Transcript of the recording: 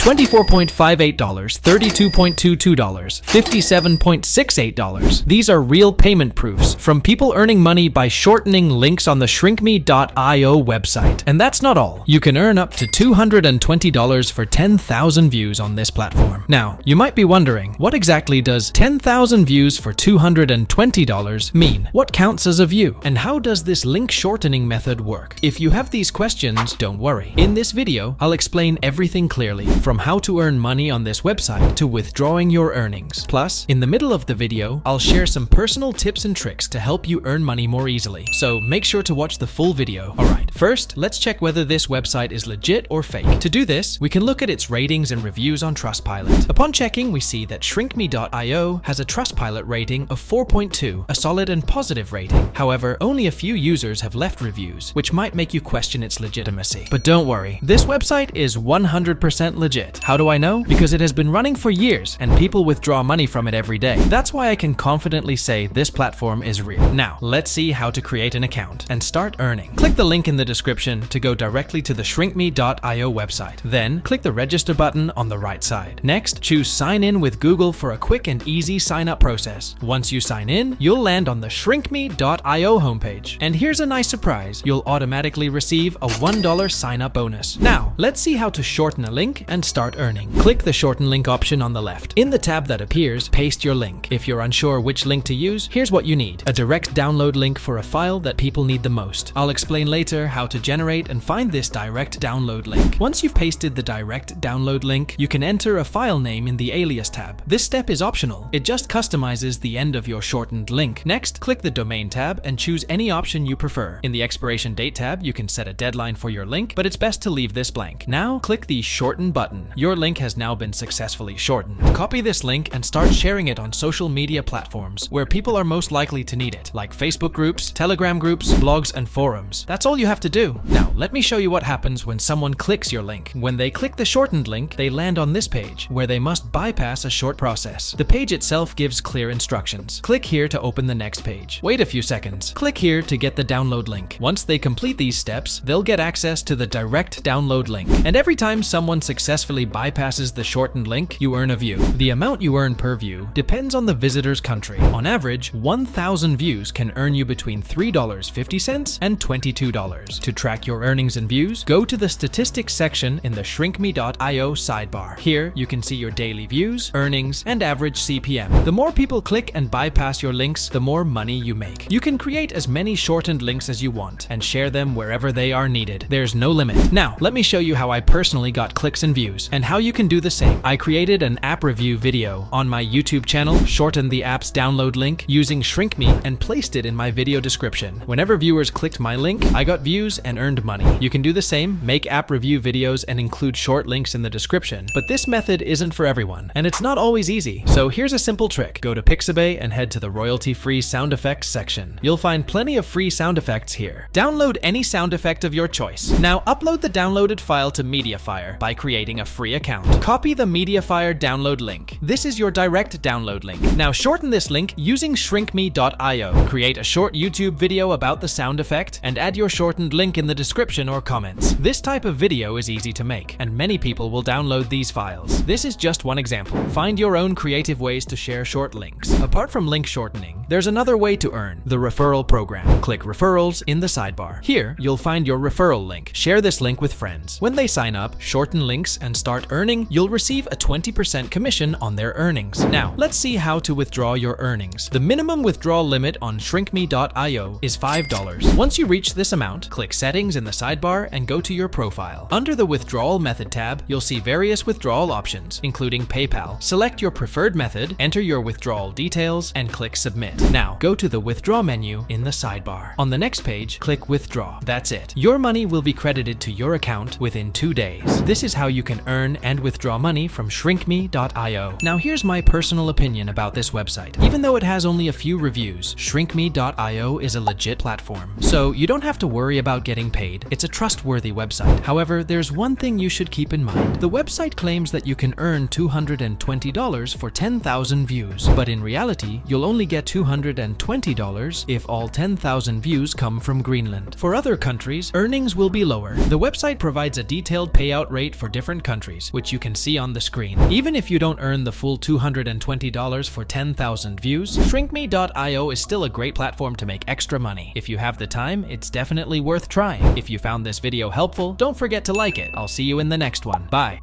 $24.58, $32.22, $57.68. These are real payment proofs from people earning money by shortening links on the shrinkme.io website. And that's not all. You can earn up to $220 for 10,000 views on this platform. Now, you might be wondering, what exactly does 10,000 views for $220 mean? What counts as a view? And how does this link shortening method work? If you have these questions, don't worry. In this video, I'll explain everything clearly, from how to earn money on this website to withdrawing your earnings. Plus, in the middle of the video, I'll share some personal tips and tricks to help you earn money more easily. So make sure to watch the full video. Alright, first, let's check whether this website is legit or fake. To do this, we can look at its ratings and reviews on Trustpilot. Upon checking, we see that shrinkme.io has a Trustpilot rating of 4.2, a solid and positive rating. However, only a few users have left reviews, which might make you question its legitimacy. But don't worry, this website is 100% legit. How do I know? Because it has been running for years and people withdraw money from it every day. That's why I can confidently say this platform is real. Now, let's see how to create an account and start earning. Click the link in the description to go directly to the shrinkme.io website. Then, click the register button on the right side. Next, choose sign in with Google for a quick and easy sign up process. Once you sign in, you'll land on the shrinkme.io homepage. And here's a nice surprise. You'll automatically receive a $1 sign up bonus. Now, let's see how to shorten a link and start earning. Click the shorten link option on the left. In the tab that appears, paste your link. If you're unsure which link to use, here's what you need: a direct download link for a file that people need the most. I'll explain later how to generate and find this direct download link. Once you've pasted the direct download link, you can enter a file name in the alias tab. This step is optional. It just customizes the end of your shortened link. Next, click the domain tab and choose any option you prefer. In the expiration date tab, you can set a deadline for your link, but it's best to leave this blank. Now, click the shorten button. Your link has now been successfully shortened. Copy this link and start sharing it on social media platforms where people are most likely to need it, like Facebook groups, Telegram groups, blogs, and forums. That's all you have to do. Now, let me show you what happens when someone clicks your link. When they click the shortened link, they land on this page, where they must bypass a short process. The page itself gives clear instructions. Click here to open the next page. Wait a few seconds. Click here to get the download link. Once they complete these steps, they'll get access to the direct download link. And every time someone successfully bypasses the shortened link, you earn a view. The amount you earn per view depends on the visitor's country. On average, 1,000 views can earn you between $3.50 and $22. To track your earnings and views, go to the statistics section in the shrinkme.io sidebar. Here, you can see your daily views, earnings, and average CPM. The more people click and bypass your links, the more money you make. You can create as many shortened links as you want and share them wherever they are needed. There's no limit. Now, let me show you how I personally got clicks and views, and how you can do the same. I created an app review video on my YouTube channel, shortened the app's download link using shrinkme, and placed it in my video description. Whenever viewers clicked my link, I got views and earned money. You can do the same, make app review videos and include short links in the description, but this method isn't for everyone, and it's not always easy. So here's a simple trick. Go to Pixabay and head to the royalty-free sound effects section. You'll find plenty of free sound effects here. Download any sound effect of your choice. Now upload the downloaded file to Mediafire by creating a free account. Copy the Mediafire download link. This is your direct download link. Now shorten this link using shrinkme.io. Create a short YouTube video about the sound effect and add your shortened link in the description or comments. This type of video is easy to make, and many people will download these files. This is just one example. Find your own creative ways to share short links. Apart from link shortening, there's another way to earn: the referral program. Click referrals in the sidebar. Here, you'll find your referral link. Share this link with friends. When they sign up, shorten links, and start earning, you'll receive a 20% commission on their earnings. Now, let's see how to withdraw your earnings. The minimum withdrawal limit on shrinkme.io is $5. Once you reach this amount, click settings in the sidebar and go to your profile. Under the withdrawal method tab, you'll see various withdrawal options, including PayPal. Select your preferred method, enter your withdrawal details, and click submit. Now, go to the withdraw menu in the sidebar. On the next page, click withdraw. That's it. Your money will be credited to your account within 2 days. This is how you can earn and withdraw money from shrinkme.io. Now here's my personal opinion about this website. Even though it has only a few reviews, shrinkme.io is a legit platform. So you don't have to worry about getting paid. It's a trustworthy website. However, there's one thing you should keep in mind. The website claims that you can earn $220 for 10,000 views, but in reality, you'll only get $200 $220 if all 10,000 views come from Greenland. For other countries, earnings will be lower. The website provides a detailed payout rate for different countries, which you can see on the screen. Even if you don't earn the full $220 for 10,000 views, shrinkme.io is still a great platform to make extra money. If you have the time, it's definitely worth trying. If you found this video helpful, don't forget to like it. I'll see you in the next one. Bye.